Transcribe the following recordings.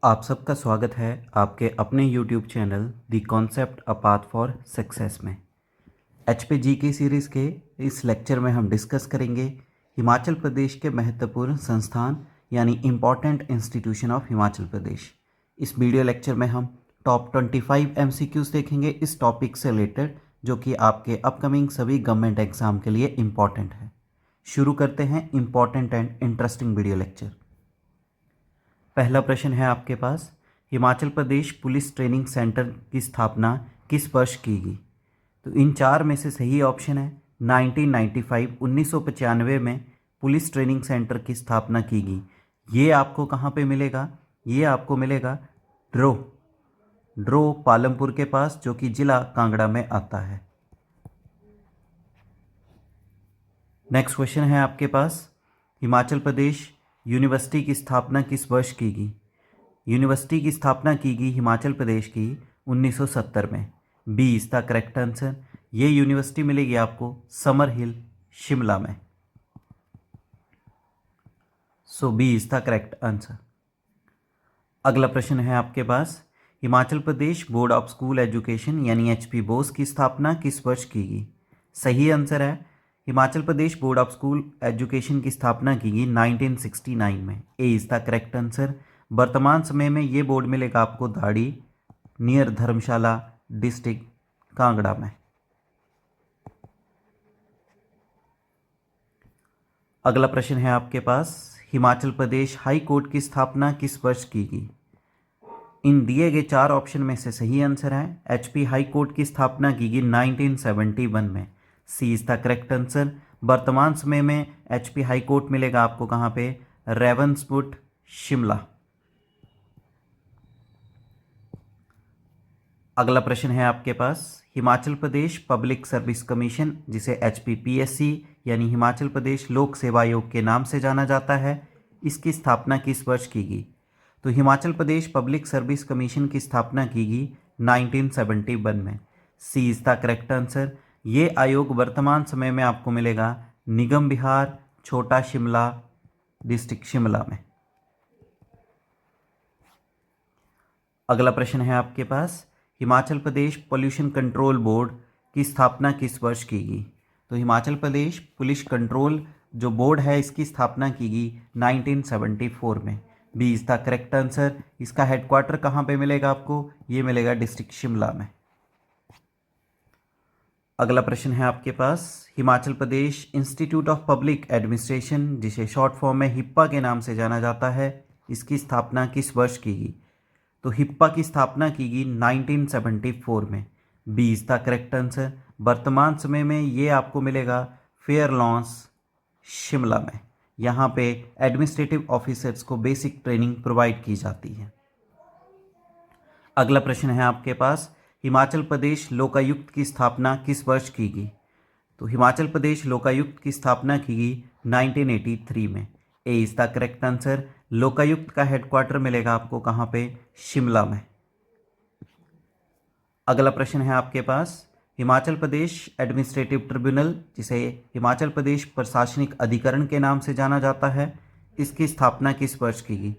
आप सबका स्वागत है आपके अपने YouTube channel the concept a path for success में। HP जीके सीरीज़ के इस लेक्चर में हम डिस्कस करेंगे हिमाचल प्रदेश के महत्वपूर्ण संस्थान यानी important institution of Himachal Pradesh. इस वीडियो लेक्चर में हम टॉप 25 MCQs देखेंगे इस टॉपिक से रिलेटेड, जो कि आपके अपकमिंग सभी गवर्नमेंट एग्जाम के लिए इम्पॉर्टेंट है। शुरू करते हैं important and interesting video lecture. पहला प्रश्न है आपके पास, Himachal Pradesh police training centre की स्थापना किस वर्ष की गई? तो इन चार में से सही ऑप्शन है 1995 1995 में पुलिस ट्रेनिंग सेंटर की स्थापना की गई। ये आपको कहाँ पे मिलेगा? ये आपको मिलेगा ड्रो पालमपुर के पास, जो कि जिला कांगड़ा में आता है। नेक्स्ट क्वेश्चन है आपके पास, हिमाचल प्रदेश यूनिवर्सिटी की स्थापना किस वर्ष की गई? यूनिवर्सिटी की स्थापना की गई हिमाचल प्रदेश की 1970 में। B is the correct answer. ये यूनिवर्सिटी मिलेगी आपको समर हिल, शिमला में। So B is the correct answer. अगला प्रश्न है आपके पास, Himachal Pradesh board of school education यानी HP बोस की स्थापना किस वर्ष की गई? सही आंसर है Himachal Pradesh board of school education की स्थापना की गई 1969 में। A is the correct answer. वर्तमान समय में ये बोर्ड मिलेगा आपको दाड़ी नियर धर्मशाला डिस्ट्रिक्ट कांगड़ा में। अगला प्रश्न है आपके पास, हिमाचल प्रदेश हाई कोर्ट की स्थापना किस वर्ष की गई? इन दिए गए चार ऑप्शन में से सही आंसर है HP हाई कोर्ट की स्थापना की गई 1971 में। सी इज द करेक्ट आंसर। वर्तमान समय में HP हाई कोर्ट मिलेगा आपको कहाँ पे? रेवंसवुड, शिमला। अगला प्रश्न है आपके पास, हिमाचल प्रदेश पब्लिक सर्विस कमीशन जिसे HPPSC यानी हिमाचल प्रदेश लोक सेवा आयोग के नाम से जाना जाता है, इसकी स्थापना किस वर्ष की गई? तो हिमाचल प्रदेश पब्लिक सर्विस कमीशन की स्थापना की गई 1971 में। सी इज द करेक्ट आंसर। ये आयोग वर्तमान समय में आपको मिलेगा निगम विहार, छोटा शिमला डिस्ट्रिक्ट शिमला में। अगला प्रश्न है आपके पास, Himachal Pradesh pollution control board की स्थापना किस वर्ष की गई? तो हिमाचल प्रदेश पुलिस कंट्रोल जो बोर्ड है इसकी स्थापना की गई 1974 में। B is the correct answer. इसका हेडक्वार्टर कहाँ पे मिलेगा आपको? ये मिलेगा डिस्ट्रिक्ट शिमला में। अगला प्रश्न है आपके पास, हिमाचल प्रदेश इंस्टीट्यूट ऑफ पब्लिक एडमिनिस्ट्रेशन जिसे शॉर्ट फॉर्म में हिप्पा के नाम से जाना जाता है, इसकी स्थापना किस वर्ष की गई? तो हिप्पा की स्थापना की गई 1974 में। B is the correct answer. वर्तमान समय में ये आपको मिलेगा फेयर लॉन्स, शिमला में। यहाँ पे एडमिनिस्ट्रेटिव ऑफिसर्स को बेसिक ट्रेनिंग प्रोवाइड की जाती है। अगला प्रश्न है आपके पास, हिमाचल प्रदेश लोकायुक्त की स्थापना किस वर्ष की गई? तो हिमाचल प्रदेश लोकायुक्त की स्थापना की गई 1983 में। A is the correct answer. Lokayukta का हेडक्वार्टर मिलेगा आपको कहाँ पे? शिमला में। अगला प्रश्न है आपके पास, हिमाचल प्रदेश एडमिनिस्ट्रेटिव ट्रिब्यूनल जिसे हिमाचल प्रदेश प्रशासनिक अधिकरण के नाम से जाना जाता है, इसकी स्थापना किस वर्ष की गई?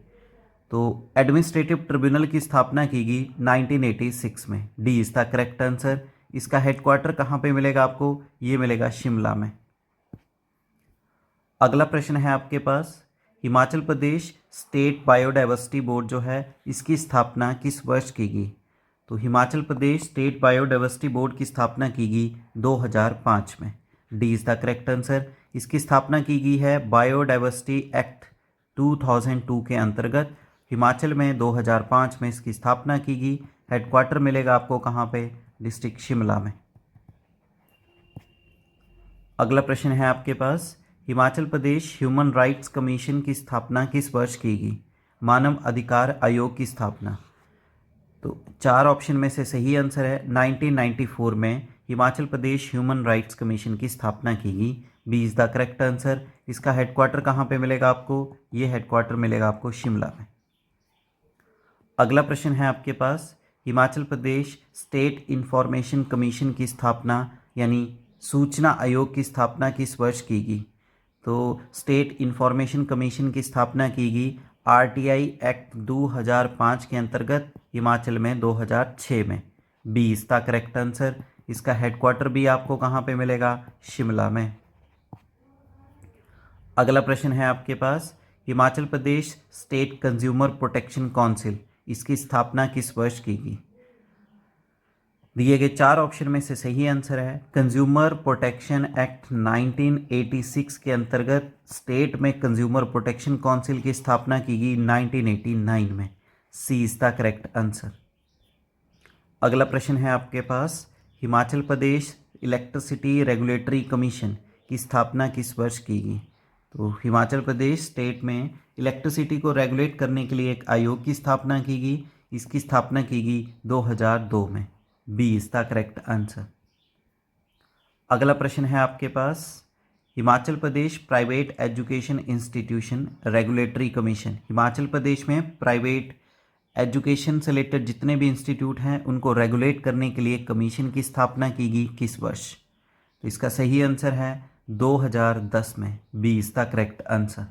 तो एडमिनिस्ट्रेटिव ट्रिब्यूनल की स्थापना की गई 1986 में। D is the correct answer. इसका हेडक्वार्टर कहाँ पे मिलेगा आपको? ये मिलेगा शिमला में। अगला प्रश्न है आपके पास, हिमाचल प्रदेश स्टेट बायोडाइवर्सिटी बोर्ड जो है इसकी स्थापना किस वर्ष की गई? तो हिमाचल प्रदेश स्टेट बायोडाइवर्सिटी बोर्ड की स्थापना की गई 2005 में। D is the correct answer. इसकी स्थापना की गई है बायोडाइवर्सिटी एक्ट 2002 के अंतर्गत। हिमाचल में 2005 में इसकी स्थापना की गई। हेडक्वार्टर मिलेगा आपको कहाँ पे? डिस्ट्रिक्ट शिमला में। अगला प्रश्न है आपके पास, Himachal Pradesh human rights commission की स्थापना किस वर्ष की गई? मानव अधिकार आयोग की स्थापना। तो चार ऑप्शन में से सही आंसर है 1994 में Himachal Pradesh human rights commission की स्थापना की गई। B is the correct answer. इसका हेडक्वार्टर कहाँ पे मिलेगा आपको? ये हेडक्वार्टर मिलेगा आपको शिमला में। अगला प्रश्न है आपके पास, हिमाचल प्रदेश स्टेट इंफॉर्मेशन कमीशन की स्थापना यानी सूचना आयोग की स्थापना किस वर्ष की गई? तो स्टेट इंफॉर्मेशन कमीशन की स्थापना की गई आरटीआई एक्ट 2005 के अंतर्गत, हिमाचल में 2006 में। बी इसका करेक्ट आंसर। इसका हेडक्वार्टर भी आपको कहाँ पे मिलेगा? शिमला में। अगला प्रश्न है आपके पास, हिमाचल प्रदेश स्टेट कंज्यूमर प्रोटेक्शन काउंसिल, इसकी स्थापना किस वर्ष की गई? दिए गए 4 ऑप्शन में से सही आंसर है कंज्यूमर प्रोटेक्शन एक्ट 1986 के अंतर्गत स्टेट में कंज्यूमर प्रोटेक्शन काउंसिल की स्थापना की गई 1989 में। सी इज द करेक्ट आंसर। अगला प्रश्न है आपके पास, हिमाचल प्रदेश इलेक्ट्रिसिटी रेगुलेटरी कमीशन की स्थापना किस वर्ष की गई? तो हिमाचल प्रदेश स्टेट में इलेक्ट्रिसिटी को रेगुलेट करने के लिए एक आयोग की स्थापना की गई। इसकी स्थापना की गई 2002 में। B is the correct answer. अगला प्रश्न है आपके पास, Himachal Pradesh private education institution regulatory commission, Himachal Pradesh में प्राइवेट एजुकेशन से रिलेटेड जितने भी इंस्टीट्यूट हैं उनको रेगुलेट करने के लिए कमीशन की स्थापना की गई किस वर्ष? तो इसका सही आंसर है 2010 में। B is the correct answer.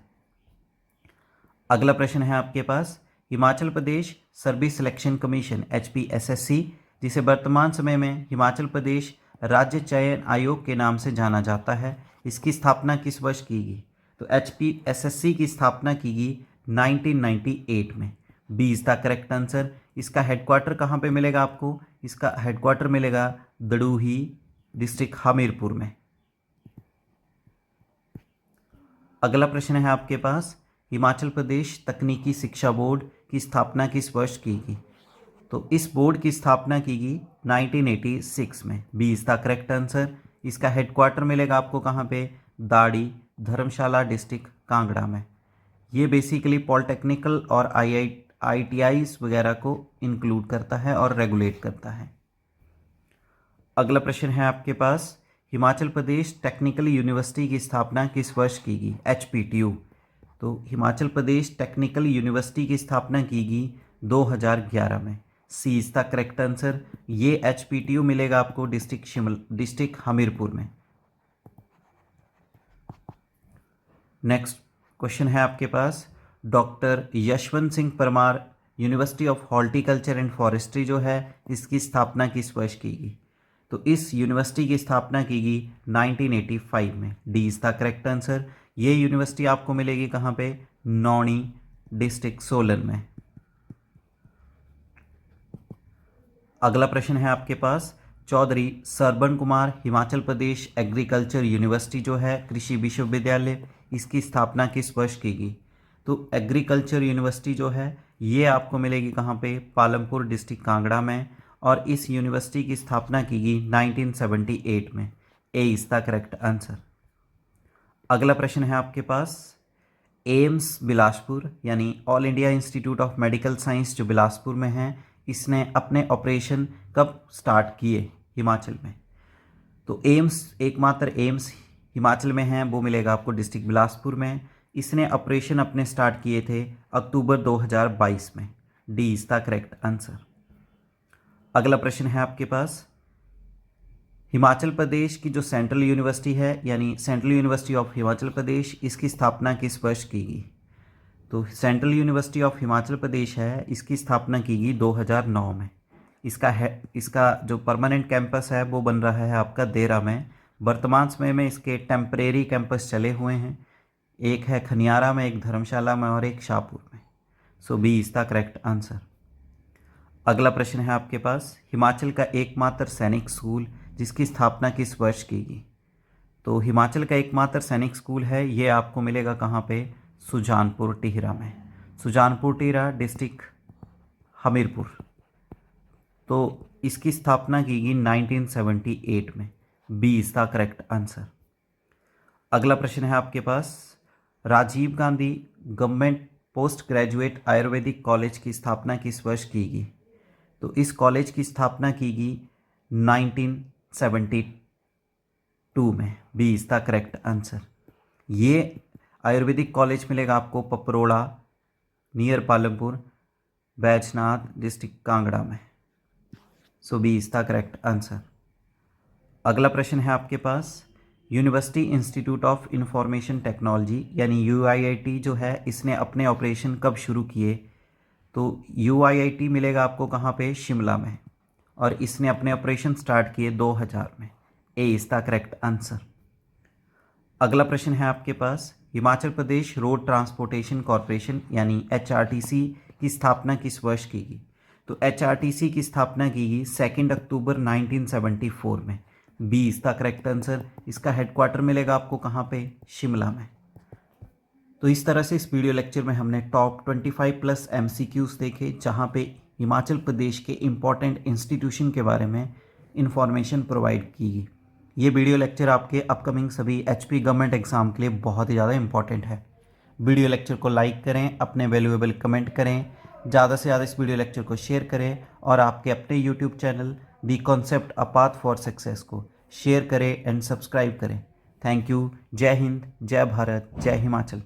अगला प्रश्न है आपके पास, Himachal Pradesh service selection commission HPSSC, जिसे वर्तमान समय में हिमाचल प्रदेश राज्य चयन आयोग के नाम से जाना जाता है, इसकी स्थापना किस वर्ष की गई? तो HPSSC की स्थापना की गई 1998 में। B is the correct answer. इसका हेडक्वार्टर कहाँ पे मिलेगा आपको? इसका हेडक्वार्टर मिलेगा दड़ूही, डिस्ट्रिक्ट हमीरपुर में। अगला प्रश्न है आपके पास, हिमाचल प्रदेश तकनीकी शिक्षा बोर्ड की स्थापना किस वर्ष की गई? तो इस बोर्ड की स्थापना की गई 1986 में। B is the correct answer. इसका हेडक्वार्टर मिलेगा आपको कहाँ पे? दाड़ी, धर्मशाला डिस्ट्रिक्ट कांगड़ा में। ये बेसिकली पॉलिटेक्निकल और IITIs वगैरह को इंक्लूड करता है और रेगुलेट करता है। अगला प्रश्न है आपके पास, हिमाचल प्रदेश टेक्निकल यूनिवर्सिटी की स्थापना किस वर्ष की गई? HPTU। तो हिमाचल प्रदेश टेक्निकल यूनिवर्सिटी की स्थापना की गई 2011 में। सी इज द करेक्ट आंसर। ये HPTU मिलेगा आपको डिस्ट्रिक्ट हमीरपुर में। नेक्स्ट क्वेश्चन है आपके पास, doctor Yashwant Singh Parmar university of horticulture and forestry जो है, इसकी स्थापना किस वर्ष की गई? तो इस यूनिवर्सिटी की स्थापना की गई 1985 में। D is the correct answer. ये यूनिवर्सिटी आपको मिलेगी कहाँ पे? नौणी, डिस्ट्रिक्ट सोलन में। अगला प्रश्न है आपके पास, चौधरी सरबन कुमार हिमाचल प्रदेश एग्रीकल्चर यूनिवर्सिटी जो है कृषि विश्वविद्यालय, इसकी स्थापना किस वर्ष की गई? तो एग्रीकल्चर यूनिवर्सिटी जो है ये आपको मिलेगी कहाँ पे? पालमपुर डिस्ट्रिक्ट कांगड़ा में। और इस यूनिवर्सिटी की स्थापना की गई 1978 में। A is the correct answer. अगला प्रश्न है आपके पास, एम्स बिलासपुर यानी all India institute of medical science जो बिलासपुर में है, इसने अपने ऑपरेशन कब स्टार्ट किए हिमाचल में? तो एकमात्र एम्स हिमाचल में है, वो मिलेगा आपको डिस्ट्रिक्ट बिलासपुर में। इसने ऑपरेशन अपने स्टार्ट किए थे अक्टूबर 2022 में। D is the correct answer. अगला प्रश्न है आपके पास, हिमाचल प्रदेश की जो सेंट्रल यूनिवर्सिटी है यानी central university of Himachal Pradesh, इसकी स्थापना किस वर्ष की गई? तो central university of Himachal Pradesh है, इसकी स्थापना की गई 2009 में। इसका जो परमानेंट कैंपस है वो बन रहा है आपका देरा में। वर्तमान समय में इसके टेम्परेरी कैंपस चले हुए हैं, एक है खनियारा में, एक धर्मशाला में और एक शाहपुर में। So B is the correct answer. अगला प्रश्न है आपके पास, हिमाचल का एकमात्र सैनिक स्कूल जिसकी स्थापना किस वर्ष की गई? तो हिमाचल का एकमात्र सैनिक स्कूल है, ये आपको मिलेगा कहाँ पे? सुजानपुर टिहरा में। सुजानपुर टिहरा डिस्ट्रिक्ट हमीरपुर। तो इसकी स्थापना की गई 1978 में। B is the correct answer. अगला प्रश्न है आपके पास, Rajiv Gandhi government post graduate ayurvedic college की स्थापना किस वर्ष की गई? तो इस कॉलेज की स्थापना की गई 1972 में। B is the correct answer. ये आयुर्वेदिक कॉलेज मिलेगा आपको पपरोड़ा नियर पालमपुर, बैजनाथ डिस्ट्रिक्ट कांगड़ा में। So B is the correct answer. अगला प्रश्न है आपके पास, university institute of information technology यानी यूआईआईटी जो है, इसने अपने ऑपरेशन कब शुरू किए? तो यूआईआईटी मिलेगा आपको कहाँ पे? शिमला में। और इसने अपने ऑपरेशन स्टार्ट किए 2000 में। A is the correct answer. अगला प्रश्न है आपके पास, हिमाचल प्रदेश रोड ट्रांसपोर्टेशन कॉरपोरेशन यानी एचआरटीसी की स्थापना किस वर्ष की गई? तो एचआरटीसी की स्थापना की गई 2 अक्टूबर 1974 में। B is the correct answer. इसका हेडक्वार्टर मिलेगा आपको कहाँ पे? शिमला में। तो इस तरह से इस वीडियो लेक्चर में हमने टॉप 25+ MCQs देखे, जहाँ पे हिमाचल प्रदेश के इम्पॉर्टेंट इंस्टीट्यूशन के बारे में इंफॉर्मेशन प्रोवाइड की गई। ये वीडियो लेक्चर आपके अपकमिंग सभी HP गवर्नमेंट एग्ज़ाम के लिए बहुत ही ज़्यादा इंपॉर्टेंट है। वीडियो लेक्चर को लाइक करें, अपने वैल्यूएबल कमेंट करें, ज़्यादा से ज़्यादा इस वीडियो लेक्चर को शेयर करें और आपके अपने YouTube channel the concept a path for success को शेयर करें एंड सब्सक्राइब करें। Thank you. जय हिंद, जय भारत, जय हिमाचल।